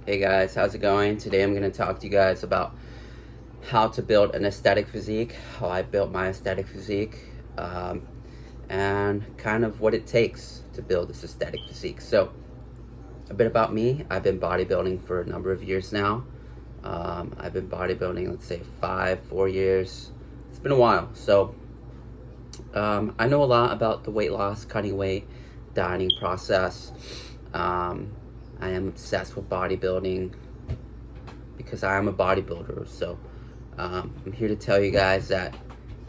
Hey guys, how's it going? Today I'm going to talk to you guys about how to build an aesthetic physique, how I built my aesthetic physique, and kind of what it takes to build this aesthetic physique. So, a bit about me. I've been bodybuilding for a number of years now. I've been bodybuilding, let's say 4 years. It's been a while. So, I know a lot about the weight loss, cutting weight, dieting process. I am obsessed with bodybuilding because I am a bodybuilder. So I'm here to tell you guys that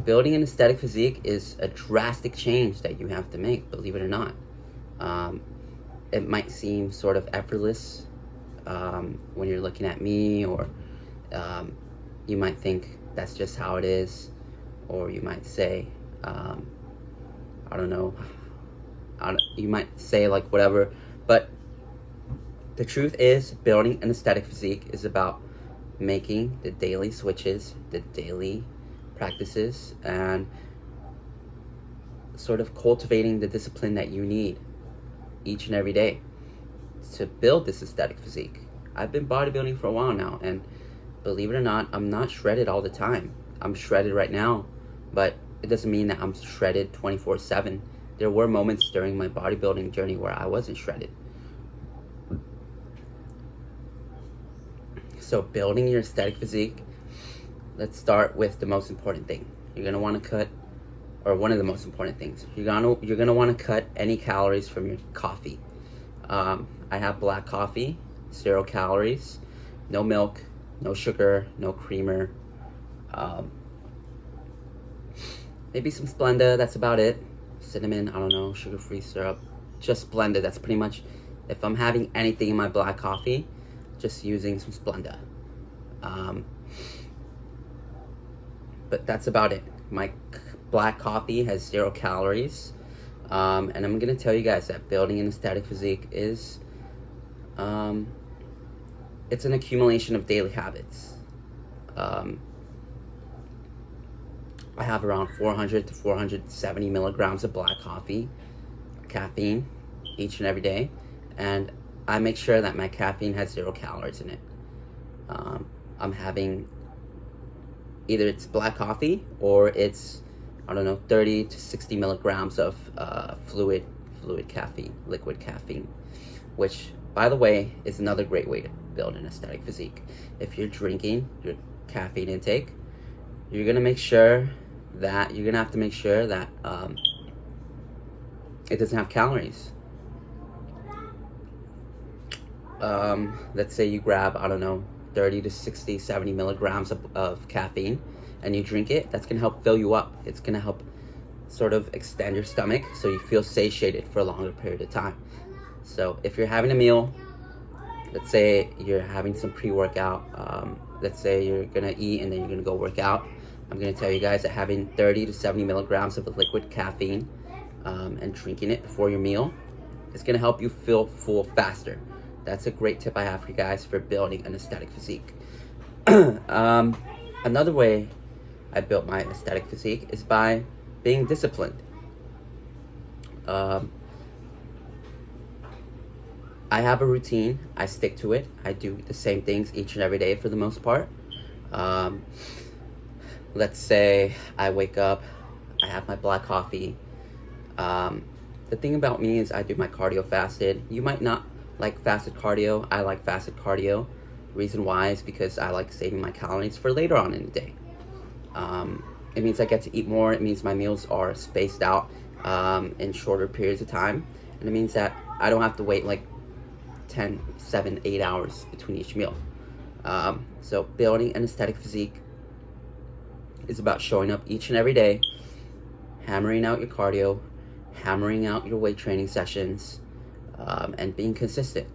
building an aesthetic physique is a drastic change that you have to make, believe it or not. It might seem sort of effortless when you're looking at me, or you might think that's just how it is, or you might say, I don't know, you might say like whatever, but the truth is, building an aesthetic physique is about making the daily switches, the daily practices, and sort of cultivating the discipline that you need each and every day to build this aesthetic physique. I've been bodybuilding for a while now, and believe it or not, I'm not shredded all the time. I'm shredded right now, but it doesn't mean that I'm shredded 24/7. There were moments during my bodybuilding journey where I wasn't shredded. So building your aesthetic physique, let's start with the most important thing. You're gonna want to cut, or one of the most important things. You're gonna want to cut any calories from your coffee. I have black coffee, 0 calories, no milk, no sugar, no creamer. Maybe some Splenda. That's about it. Cinnamon. I don't know. Sugar-free syrup. Just Splenda. That's pretty much. If I'm having anything in my black coffee, just using some Splenda. But that's about it. My black coffee has 0 calories. And I'm going to tell you guys that building an aesthetic physique is, it's an accumulation of daily habits. I have around 400 to 470 milligrams of black coffee, caffeine, each and every day. And I make sure that my caffeine has 0 calories in it. I'm having either it's black coffee or it's, I don't know, 30 to 60 milligrams of fluid caffeine, liquid caffeine, which, by the way, is another great way to build an aesthetic physique. If you're drinking your caffeine intake, you're gonna have to make sure that it doesn't have calories. Let's say you grab, I don't know, 30 to 60, 70 milligrams of caffeine, and you drink it. That's going to help fill you up. It's going to help sort of extend your stomach so you feel satiated for a longer period of time. So if you're having a meal, let's say you're having some pre-workout, let's say you're going to eat and then you're going to go work out, I'm going to tell you guys that having 30 to 70 milligrams of liquid caffeine and drinking it before your meal is going to help you feel full faster. That's a great tip I have for you guys for building an aesthetic physique. Another way I built my aesthetic physique is by being disciplined. I have a routine. I stick to it. I do the same things each and every day for the most part. Let's say I wake up, I have my black coffee. The thing about me is I do my cardio fasted. You might not like fasted cardio. I like fasted cardio. Reason why is because I like saving my calories for later on in the day. It means I get to eat more. It means my meals are spaced out in shorter periods of time. And it means that I don't have to wait like 10, 7, 8 hours between each meal. So building an aesthetic physique is about showing up each and every day, hammering out your cardio, hammering out your weight training sessions, and being consistent.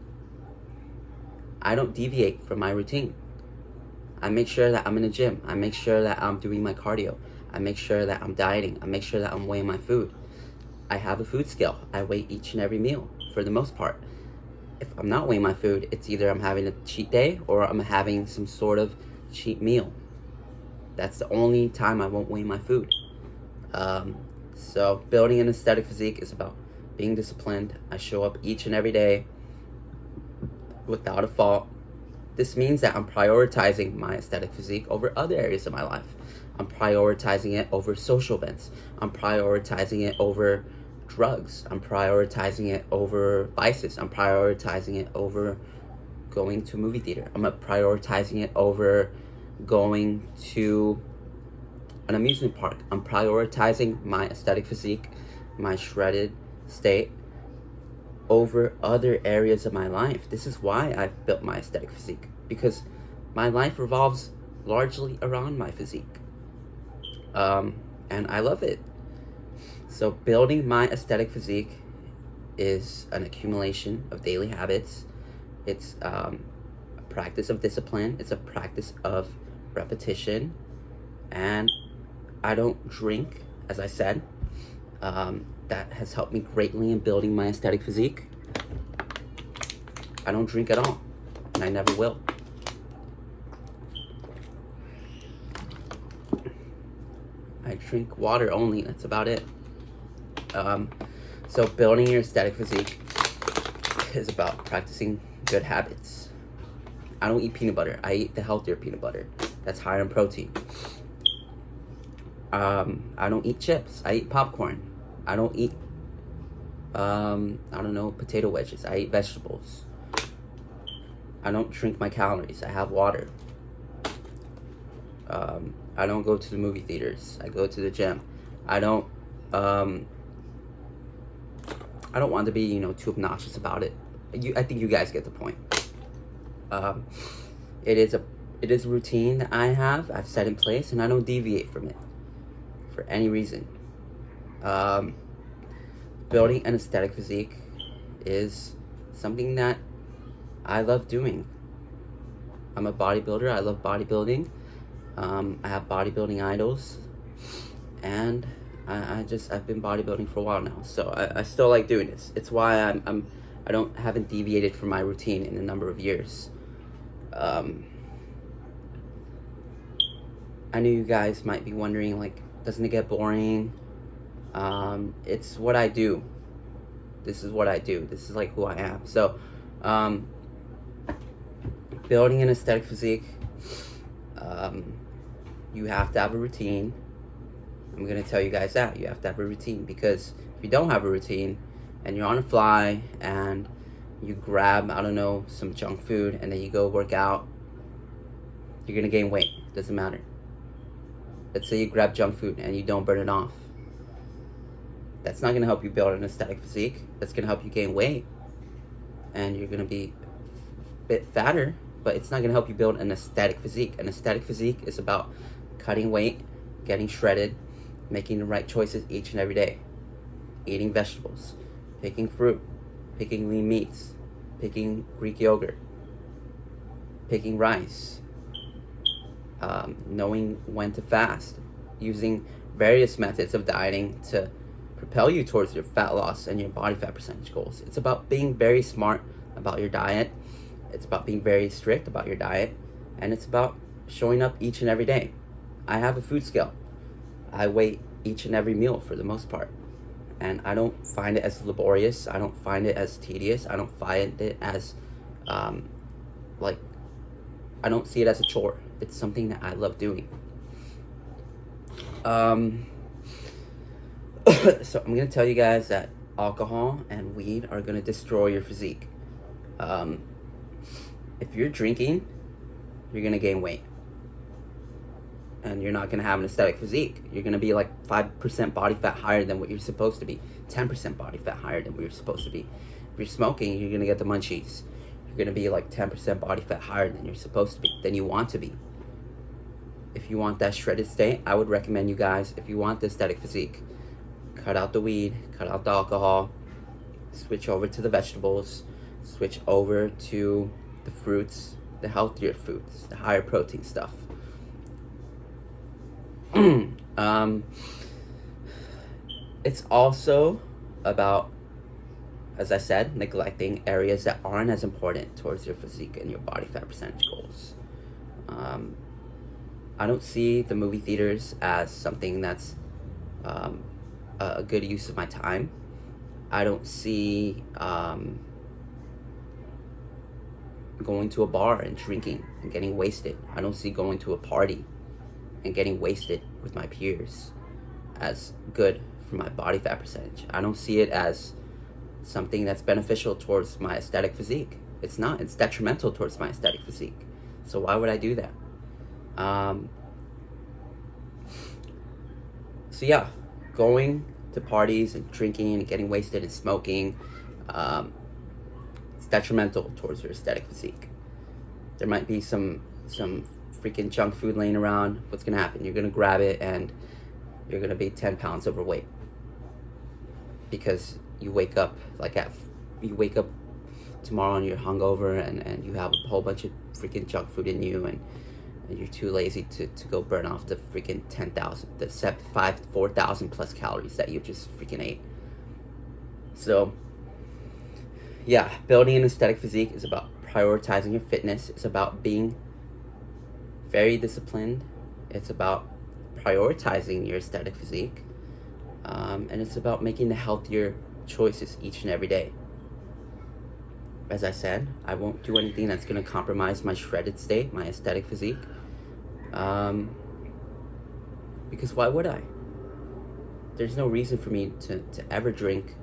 I don't deviate from my routine. I make sure that I'm in the gym. I make sure that I'm doing my cardio. I make sure that I'm dieting. I make sure that I'm weighing my food. I have a food scale. I weigh each and every meal for the most part. If I'm not weighing my food, it's either I'm having a cheat day or I'm having some sort of cheat meal. That's the only time I won't weigh my food. So building an aesthetic physique is about being disciplined. I show up each and every day without a fault. This means that I'm prioritizing my aesthetic physique over other areas of my life. I'm prioritizing it over social events. I'm prioritizing it over drugs. I'm prioritizing it over vices. I'm prioritizing it over going to a movie theater. I'm prioritizing it over going to an amusement park. I'm prioritizing my aesthetic physique, my shredded state, over other areas of my life. This is why I've built my aesthetic physique, because my life revolves largely around my physique. And I love it. So building my aesthetic physique is an accumulation of daily habits. It's a practice of discipline. It's a practice of repetition. And I don't drink, as I said. That has helped me greatly in building my aesthetic physique. I don't drink at all, and I never will. I drink water only, that's about it. So building your aesthetic physique is about practicing good habits. I don't eat peanut butter. I eat the healthier peanut butter that's higher in protein. I don't eat chips. I eat popcorn. I don't eat, potato wedges. I eat vegetables. I don't drink my calories. I have water. I don't go to the movie theaters. I go to the gym. I don't want to be, too obnoxious about it. I think you guys get the point. It is a routine that I've set in place, and I don't deviate from it for any reason. Building an aesthetic physique is something that I love doing. I'm a bodybuilder. I love bodybuilding. I have bodybuilding idols, and I've been bodybuilding for a while now, so I still like doing this. It's why I haven't deviated from my routine in a number of years. I know you guys might be wondering, like, doesn't it get boring? It's what I do. This is what I do. This is like who I am. So, building an aesthetic physique, you have to have a routine. I'm going to tell you guys that. You have to have a routine, because if you don't have a routine and you're on a fly and you grab, some junk food and then you go work out, you're going to gain weight. Doesn't matter. Let's say you grab junk food and you don't burn it off. That's not going to help you build an aesthetic physique. That's going to help you gain weight. And you're going to be a bit fatter, but it's not going to help you build an aesthetic physique. An aesthetic physique is about cutting weight, getting shredded, making the right choices each and every day. Eating vegetables, picking fruit, picking lean meats, picking Greek yogurt, picking rice, knowing when to fast, using various methods of dieting to propel you towards your fat loss and your body fat percentage goals. It's about being very smart about your diet. It's about being very strict about your diet. And it's about showing up each and every day. I have a food scale. I weigh each and every meal for the most part. And I don't find it as laborious. I don't find it as tedious. I don't find it as, I don't see it as a chore. It's something that I love doing. So I'm going to tell you guys that alcohol and weed are going to destroy your physique. If you're drinking, you're going to gain weight. And you're not going to have an aesthetic physique. You're going to be like 5% body fat higher than what you're supposed to be. 10% body fat higher than what you're supposed to be. If you're smoking, you're going to get the munchies. You're going to be like 10% body fat higher than you're supposed to be, than you want to be. If you want that shredded state, I would recommend you guys, if you want the aesthetic physique, cut out the weed, cut out the alcohol, switch over to the vegetables, switch over to the fruits, the healthier foods, the higher protein stuff. It's also about, as I said, neglecting areas that aren't as important towards your physique and your body fat percentage goals. I don't see the movie theaters as something that's a good use of my time. I don't see going to a bar and drinking and getting wasted. I don't see going to a party and getting wasted with my peers as good for my body fat percentage. I don't see it as something that's beneficial towards my aesthetic physique. It's not. It's detrimental towards my aesthetic physique. So why would I do that? So yeah, going to parties and drinking and getting wasted and smoking, it's detrimental towards your aesthetic physique. There might be some freaking junk food laying around. What's gonna happen? You're gonna grab it and you're gonna be 10 pounds overweight because you wake up tomorrow and you're hungover and you have a whole bunch of freaking junk food in you, and you're too lazy to go burn off the freaking 4,000 plus calories that you just freaking ate. So yeah, building an aesthetic physique is about prioritizing your fitness. It's about being very disciplined. It's about prioritizing your aesthetic physique. And it's about making the healthier choices each and every day. As I said, I won't do anything that's going to compromise my shredded state, my aesthetic physique. Because why would I? There's no reason for me to ever drink.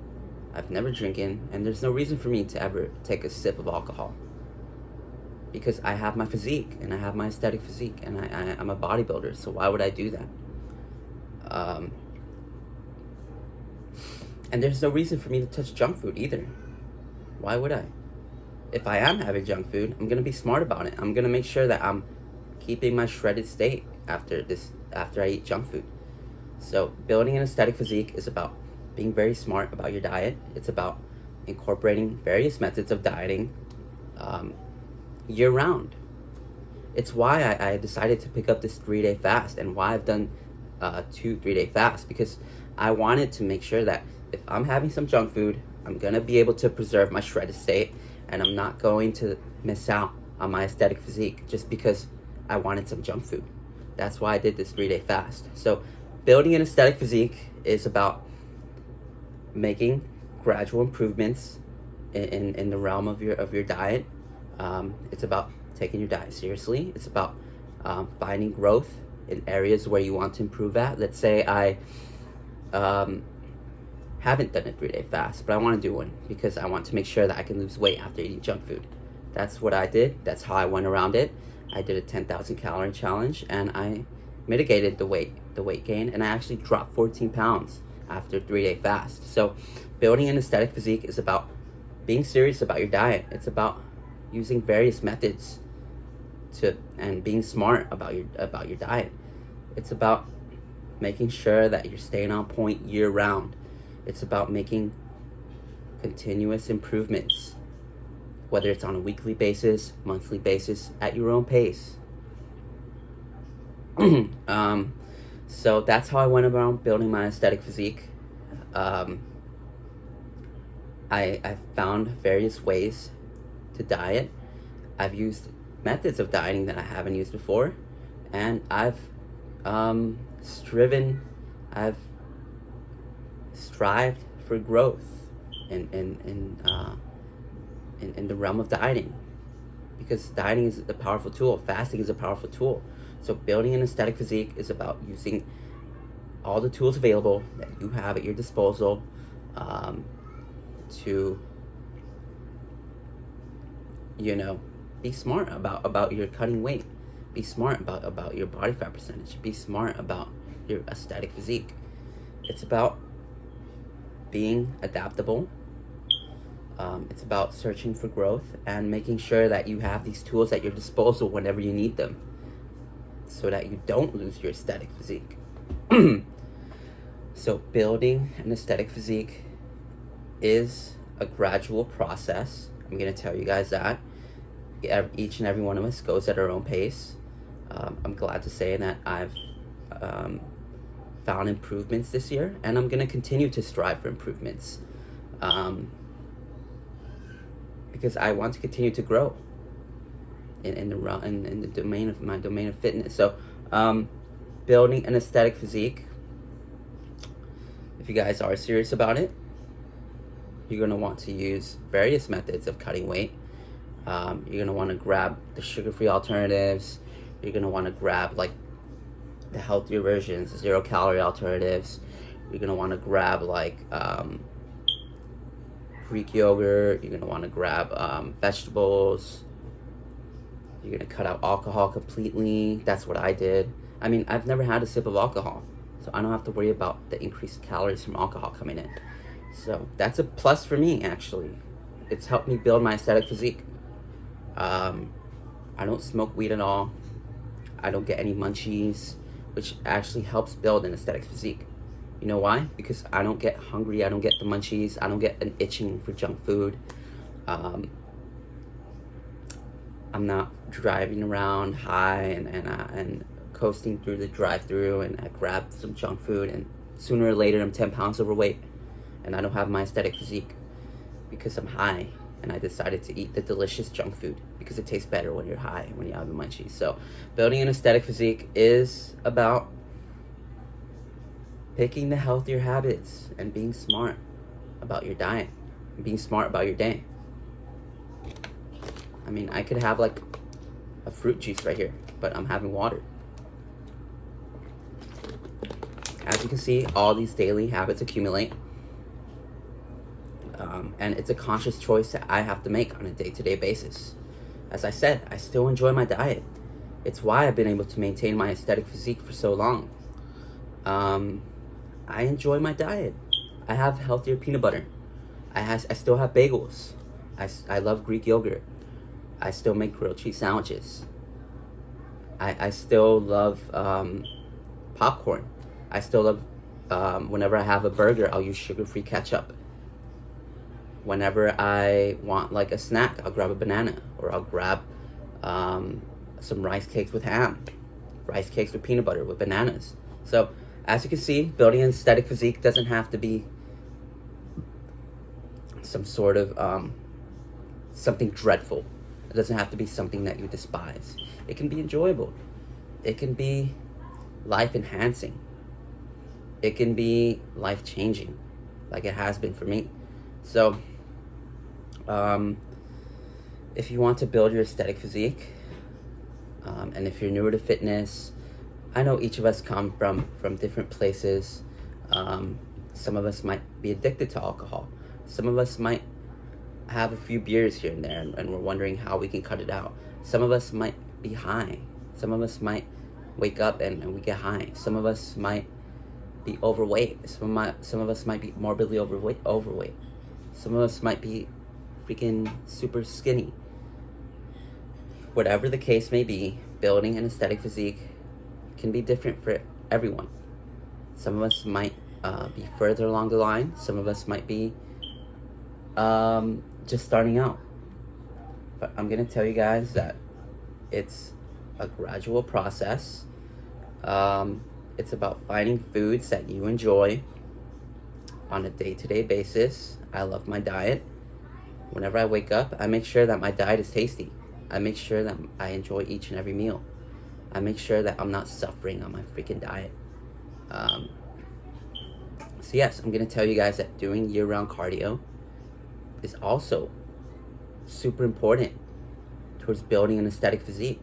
I've never drinking, and there's no reason for me to ever take a sip of alcohol. Because I have my physique, and I have my aesthetic physique, and I'm a bodybuilder, so why would I do that? And there's no reason for me to touch junk food either. Why would I? If I am having junk food, I'm gonna be smart about it. I'm gonna make sure that I'm keeping my shredded state after I eat junk food. So building an aesthetic physique is about being very smart about your diet. It's about incorporating various methods of dieting year round. It's why I decided to pick up this 3-day fast, and why I've done 2 3-day fasts, because I wanted to make sure that if I'm having some junk food, I'm gonna be able to preserve my shredded state, and I'm not going to miss out on my aesthetic physique just because I wanted some junk food. That's why I did this 3-day fast. So building an aesthetic physique is about making gradual improvements in the realm of your diet. It's about taking your diet seriously. It's about finding growth in areas where you want to improve at. Let's say I haven't done a 3-day fast, but I want to do one because I want to make sure that I can lose weight after eating junk food. That's what I did. That's how I went around it. I did a 10,000 calorie challenge, and I mitigated the weight gain, and I actually dropped 14 pounds after a 3-day fast. So building an aesthetic physique is about being serious about your diet. It's about using various methods and being smart about your diet. It's about making sure that you're staying on point year round. It's about making continuous improvements, whether it's on a weekly basis, monthly basis, at your own pace. So that's how I went around building my aesthetic physique. I found various ways to diet. I've used methods of dieting that I haven't used before, and I've strived for growth in the realm of dieting, because dieting is a powerful tool. Fasting is a powerful tool. So building an aesthetic physique is about using all the tools available that you have at your disposal to be smart about your cutting weight. Be smart about your body fat percentage. Be smart about your aesthetic physique. It's about being adaptable. It's about searching for growth and making sure that you have these tools at your disposal whenever you need them, so that you don't lose your aesthetic physique. So building an aesthetic physique is a gradual process. I'm going to tell you guys that. Each and every one of us goes at our own pace. I'm glad to say that I've found improvements this year, and I'm going to continue to strive for improvements. Because I want to continue to grow in the domain of fitness. So building an aesthetic physique, if you guys are serious about it, you're going to want to use various methods of cutting weight. You're gonna want to grab the sugar-free alternatives. You're gonna want to grab like the healthier versions, the 0-calorie alternatives. You're gonna want to grab like Greek yogurt. You're gonna want to grab vegetables. You're gonna cut out alcohol completely. That's what I did. I mean, I've never had a sip of alcohol, so I don't have to worry about the increased calories from alcohol coming in. So that's a plus for me, actually. It's helped me build my aesthetic physique. I don't smoke weed at all. I don't get any munchies, which actually helps build an aesthetic physique. You know why? Because I don't get hungry. I don't get the munchies. I don't get an itching for junk food. I'm not driving around high and coasting through the drive-through, and I grab some junk food, and sooner or later I'm 10 pounds overweight, and I don't have my aesthetic physique because I'm high, and I decided to eat the delicious junk food because it tastes better when you're high, when you have the munchies. So building an aesthetic physique is about picking the healthier habits and being smart about your diet and being smart about your day. I mean, I could have like a fruit juice right here, but I'm having water. As you can see, all these daily habits accumulate. And it's a conscious choice that I have to make on a day-to-day basis. As I said, I still enjoy my diet. It's why I've been able to maintain my aesthetic physique for so long. I enjoy my diet. I have healthier peanut butter. I still have bagels. I love Greek yogurt. I still make grilled cheese sandwiches. I still love popcorn. I still love, whenever I have a burger, I'll use sugar-free ketchup. Whenever I want like a snack, I'll grab a banana, or I'll grab some rice cakes with ham, rice cakes with peanut butter with bananas. So as you can see, building an aesthetic physique doesn't have to be some sort of something dreadful. It doesn't have to be something that you despise. It can be enjoyable. It can be life enhancing. It can be life changing, like it has been for me. So if you want to build your aesthetic physique, and if you're newer to fitness, I know each of us come from different places. Some of us might be addicted to alcohol. Some of us might have a few beers here and there, and we're wondering how we can cut it out. Some of us might be high. Some of us might wake up and we get high. Some of us might be overweight. Some of us might be morbidly overweight. Some of us might be freaking super skinny. Whatever the case may be, building an aesthetic physique can be different for everyone. Some of us might be further along the line. Some of us might be just starting out. But I'm gonna tell you guys that it's a gradual process. It's about finding foods that you enjoy on a day-to-day basis. I love my diet. Whenever I wake up, I make sure that my diet is tasty. I make sure that I enjoy each and every meal. I make sure that I'm not suffering on my freaking diet. So yes, I'm gonna tell you guys that doing year-round cardio is also super important towards building an aesthetic physique.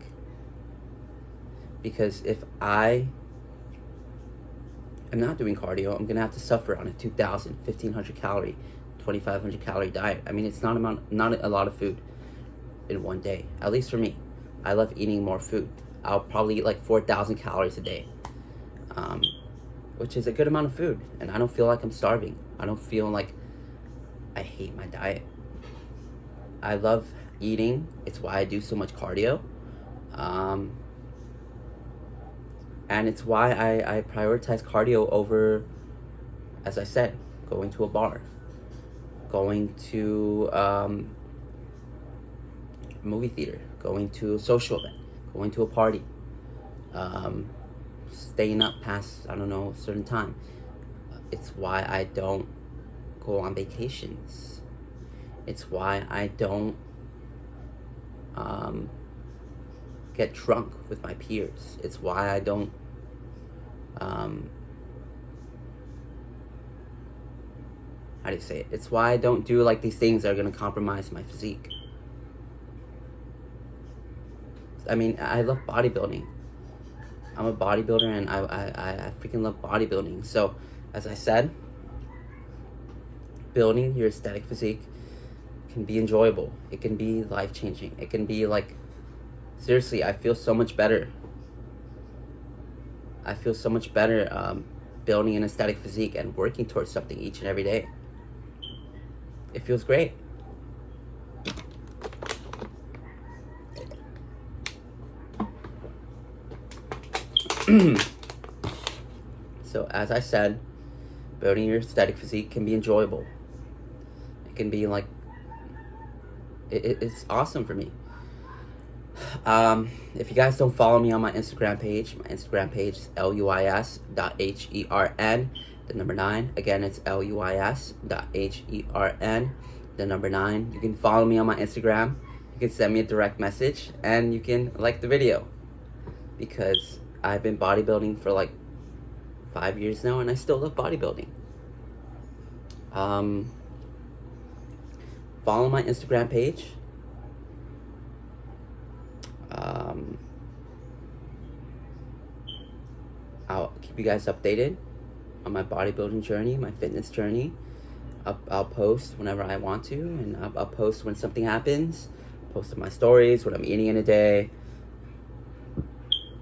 Because if I am not doing cardio, I'm gonna have to suffer on a 2,000, 1,500 calorie, 2,500 calorie diet. I mean, it's not a lot of food in one day, at least for me. I love eating more food. I'll probably eat like 4,000 calories a day, which is a good amount of food, and I don't feel like I'm starving. I don't feel like I hate my diet. I love eating. It's why I do so much cardio. And it's why I prioritize cardio over, as I said, going to a bar, going to a movie theater, going to a social event, going to a party, staying up past, I don't know, a certain time. It's why I don't go on vacations. It's why I don't get drunk with my peers. It's why I don't how do you say it? It's why I don't do like these things that are gonna compromise my physique. I mean, I love bodybuilding. I'm a bodybuilder, and I freaking love bodybuilding. So, as I said, building your aesthetic physique can be enjoyable. It can be life-changing. It can be like, seriously, I feel so much better. I feel so much better building an aesthetic physique and working towards something each and every day. It feels great. So, as I said, building your aesthetic physique can be enjoyable. It can be like, it's awesome for me. If you guys don't follow me on my Instagram page is luis.hern, the number 9. Again, it's luis.hern, the number 9. You can follow me on my Instagram. You can send me a direct message, and you can like the video, because I've been bodybuilding for like 5 years now, and I still love bodybuilding. Follow my Instagram page. I'll keep you guys updated on my bodybuilding journey, my fitness journey. I'll post whenever I want to, and I'll post when something happens. Post my stories, what I'm eating in a day.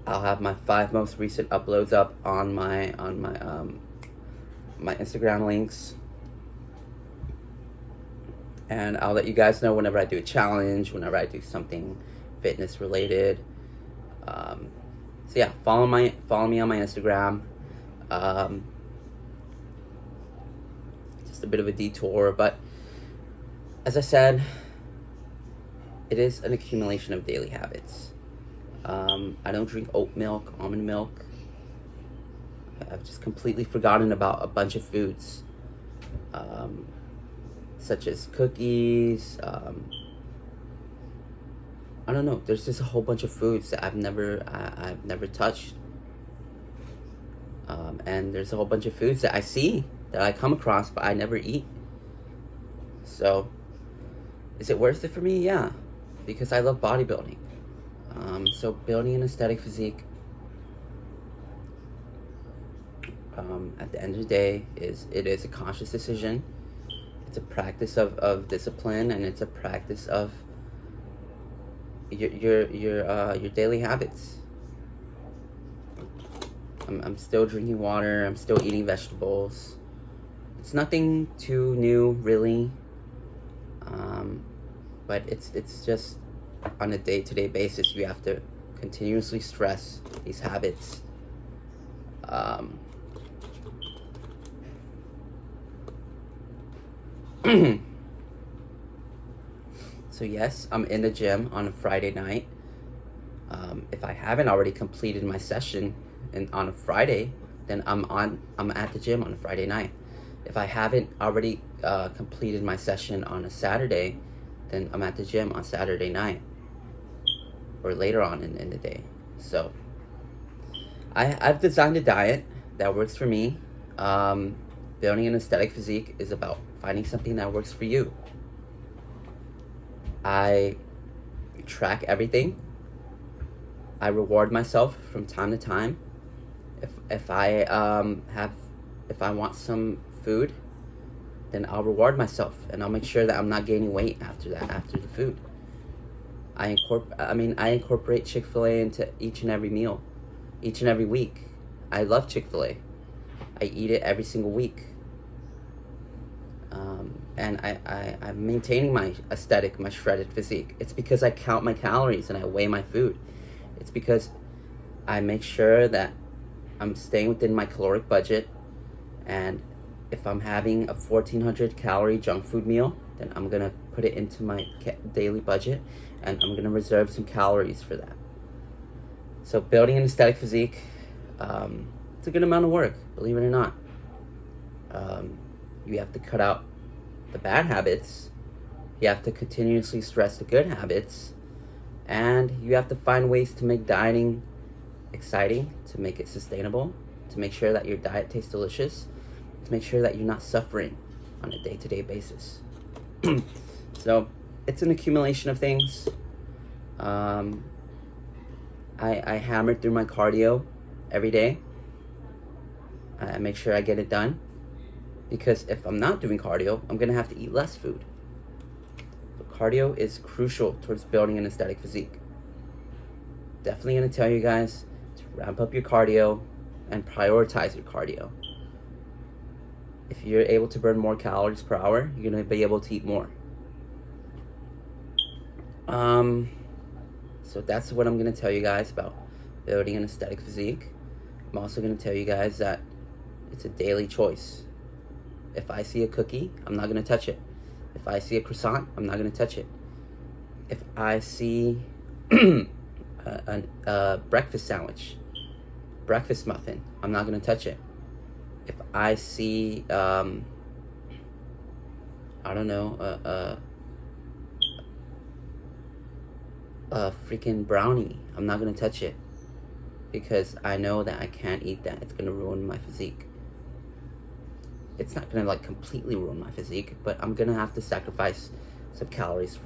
I'll have my 5 most recent uploads up on my Instagram links. And I'll let you guys know whenever I do a challenge, whenever I do something fitness related. So yeah, follow me on my Instagram. Just a bit of a detour, but as I said, it is an accumulation of daily habits. I don't drink oat milk, almond milk. I've just completely forgotten about a bunch of foods, such as cookies. I don't know. There's just a whole bunch of foods that I've never touched, and there's a whole bunch of foods that I see, that I come across, but I never eat. So, is it worth it for me? Yeah, because I love bodybuilding. So building an aesthetic physique, at the end of the day, is a conscious decision. It's a practice of discipline, and it's a practice of your daily habits. I'm still drinking water. I'm still eating vegetables. It's nothing too new, really. But it's just on a day-to-day basis, you have to continuously stress these habits. So yes, I'm in the gym on a Friday night. If I haven't already completed my session on a Friday, then I'm at the gym on a Friday night. If I haven't already completed my session on a Saturday, then I'm at the gym on Saturday night, or later on in the day. So I've designed a diet that works for me. Building an aesthetic physique is about finding something that works for you. I track everything. I reward myself from time to time. If I want some food, then I'll reward myself, and I'll make sure that I'm not gaining weight after the food. I incorporate Chick-fil-A into each and every meal, each and every week. I love Chick-fil-A. I eat it every single week. And I'm maintaining my aesthetic, my shredded physique. It's because I count my calories and I weigh my food. It's because I make sure that I'm staying within my caloric budget. And if I'm having a 1,400 calorie junk food meal, then I'm gonna put it into my daily budget, and I'm gonna reserve some calories for that. So building an aesthetic physique, it's a good amount of work, believe it or not. You have to cut out the bad habits. You have to continuously stress the good habits, and you have to find ways to make dieting exciting, to make it sustainable, to make sure that your diet tastes delicious, to make sure that you're not suffering on a day-to-day basis. So it's an accumulation of things. I hammer through my cardio every day. I make sure I get it done, because if I'm not doing cardio, I'm gonna have to eat less food. So cardio is crucial towards building an aesthetic physique. Definitely gonna tell you guys to ramp up your cardio and prioritize your cardio. If you're able to burn more calories per hour, you're gonna be able to eat more. So that's what I'm gonna tell you guys about building an aesthetic physique. I'm also gonna tell you guys that it's a daily choice. If I see a cookie, I'm not gonna touch it. If I see a croissant, I'm not gonna touch it. If I see a breakfast sandwich, breakfast muffin, I'm not gonna touch it. If I see, I don't know, a freaking brownie, I'm not gonna touch it, because I know that I can't eat that. It's gonna ruin my physique. It's not gonna like completely ruin my physique, but I'm gonna have to sacrifice some calories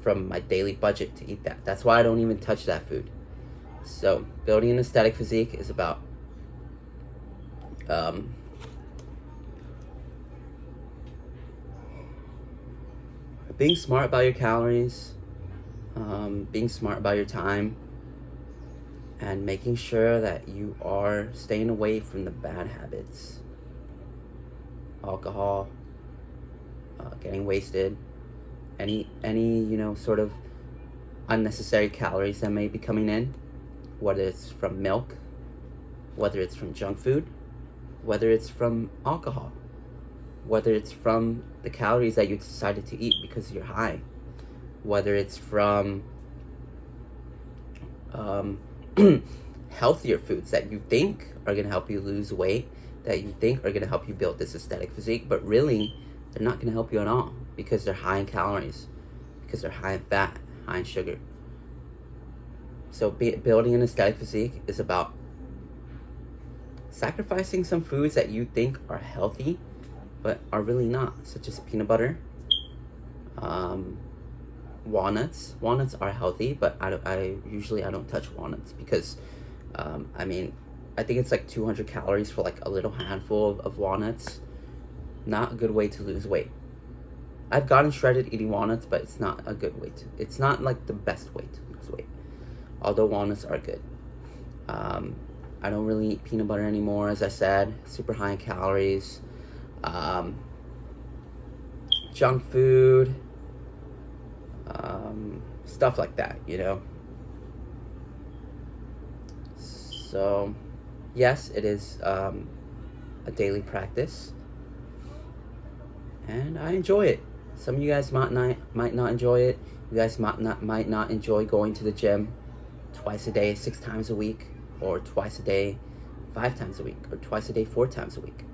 from my daily budget to eat that. That's why I don't even touch that food. So building an aesthetic physique is about being smart about your calories, being smart about your time, and making sure that you are staying away from the bad habits. Alcohol, getting wasted, any sort of unnecessary calories that may be coming in, whether it's from milk, whether it's from junk food, whether it's from alcohol, whether it's from the calories that you decided to eat because you're high, whether it's from healthier foods that you think are going to help you lose weight, that you think are going to help you build this aesthetic physique, but really they're not going to help you at all, because they're high in calories, because they're high in fat, high in sugar. So building an aesthetic physique is about sacrificing some foods that you think are healthy but are really not, such as peanut butter, walnuts. Walnuts are healthy, but I usually don't touch walnuts, because I think it's like 200 calories for like a little handful of walnuts. Not a good way to lose weight. I've gotten shredded eating walnuts, but it's not a good way to, it's not like the best way to lose weight, although walnuts are good. I don't really eat peanut butter anymore, as I said, super high in calories. Junk food, stuff like that, So yes, it is a daily practice, and I enjoy it. Some of you guys might not enjoy it. You guys might not enjoy going to the gym twice a day, 6 times a week, or twice a day, 5 times a week, or twice a day, 4 times a week.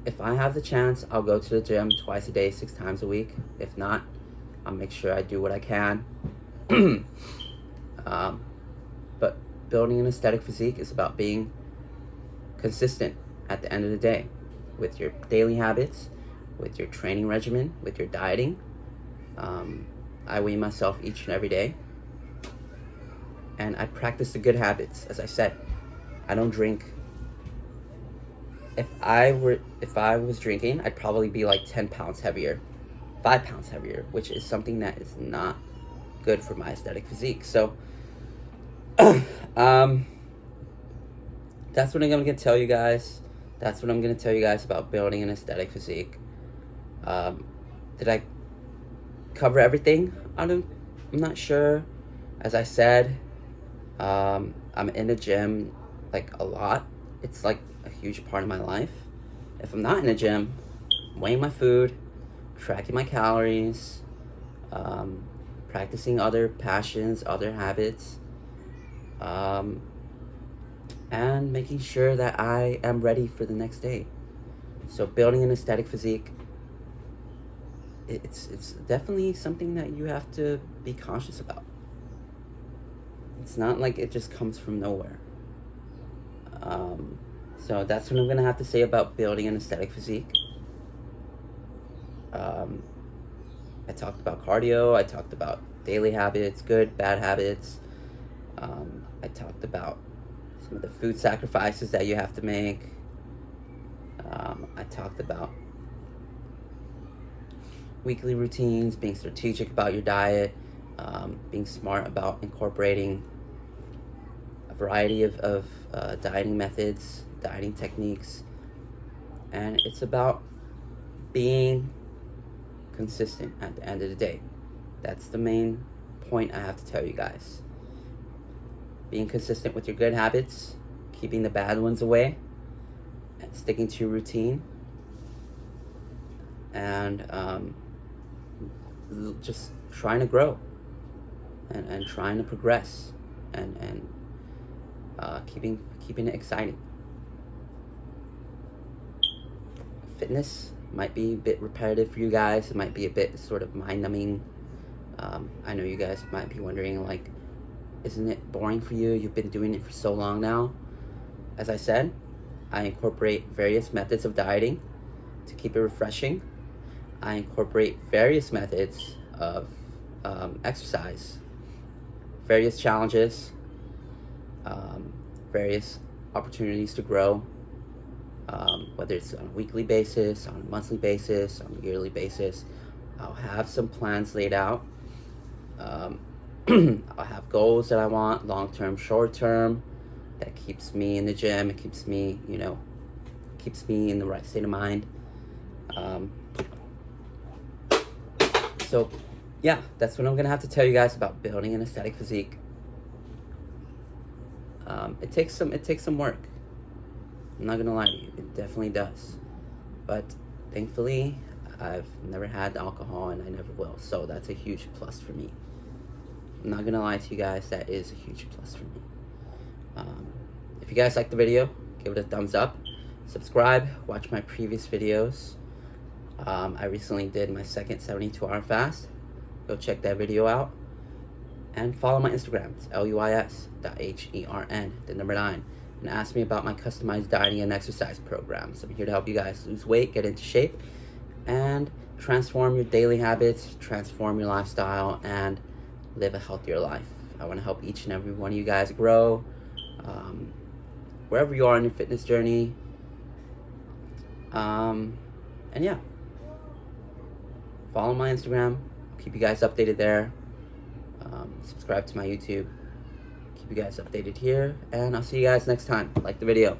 If I have the chance, I'll go to the gym twice a day, 6 times a week. If not, I'll make sure I do what I can. But building an aesthetic physique is about being consistent at the end of the day with your daily habits, with your training regimen, with your dieting. I weigh myself each and every day, and I practice the good habits. As I said, I don't drink. If I was drinking, I'd probably be like 10 pounds heavier, 5 pounds heavier, which is something that is not good for my aesthetic physique. So that's what I'm going to tell you guys. That's what I'm going to tell you guys about building an aesthetic physique. Did I cover everything? I'm not sure. As I said, I'm in the gym like a lot. It's like a huge part of my life. If I'm not in the gym, I'm weighing my food, tracking my calories, practicing other passions, other habits, and making sure that I am ready for the next day. So building an aesthetic physique, it's definitely something that you have to be conscious about. It's not like it just comes from nowhere. So that's what I'm going to have to say about building an aesthetic physique. I talked about cardio, I talked about daily habits, good, bad habits, I talked about some of the food sacrifices that you have to make. I talked about weekly routines, being strategic about your diet, being smart about incorporating a variety of dieting methods, dieting techniques, and it's about being consistent at the end of the day. That's the main point I have to tell you guys. Being consistent with your good habits, keeping the bad ones away, and sticking to your routine, and just trying to grow and trying to progress and keeping it exciting. Fitness might be a bit repetitive for you guys. It might be a bit sort of mind-numbing. I know you guys might be wondering, like, isn't it boring for you? You've been doing it for so long now. As I said, I incorporate various methods of dieting to keep it refreshing. I incorporate various methods of exercise, various challenges, various opportunities to grow, whether it's on a weekly basis, on a monthly basis, on a yearly basis. I'll have some plans laid out. I'll have goals that I want, long-term, short-term, that keeps me in the gym. It keeps me, keeps me in the right state of mind. So yeah, that's what I'm gonna have to tell you guys about building an aesthetic physique. It takes some work. I'm not gonna lie to you, it definitely does. But thankfully, I've never had alcohol and I never will, so that's a huge plus for me. I'm not gonna lie to you guys, that is a huge plus for me. If you guys like the video, give it a thumbs up, subscribe, watch my previous videos. I recently did my second 72-hour fast. Go check that video out. And follow my Instagram, it's luis.hern, the number 9. And ask me about my customized dieting and exercise programs. I'm here to help you guys lose weight, get into shape, and transform your daily habits, transform your lifestyle, and live a healthier life. I want to help each and every one of you guys grow, wherever you are in your fitness journey. And yeah, follow my Instagram, keep you guys updated there. Subscribe to my YouTube, keep you guys updated here, and I'll see you guys next time. Like the video.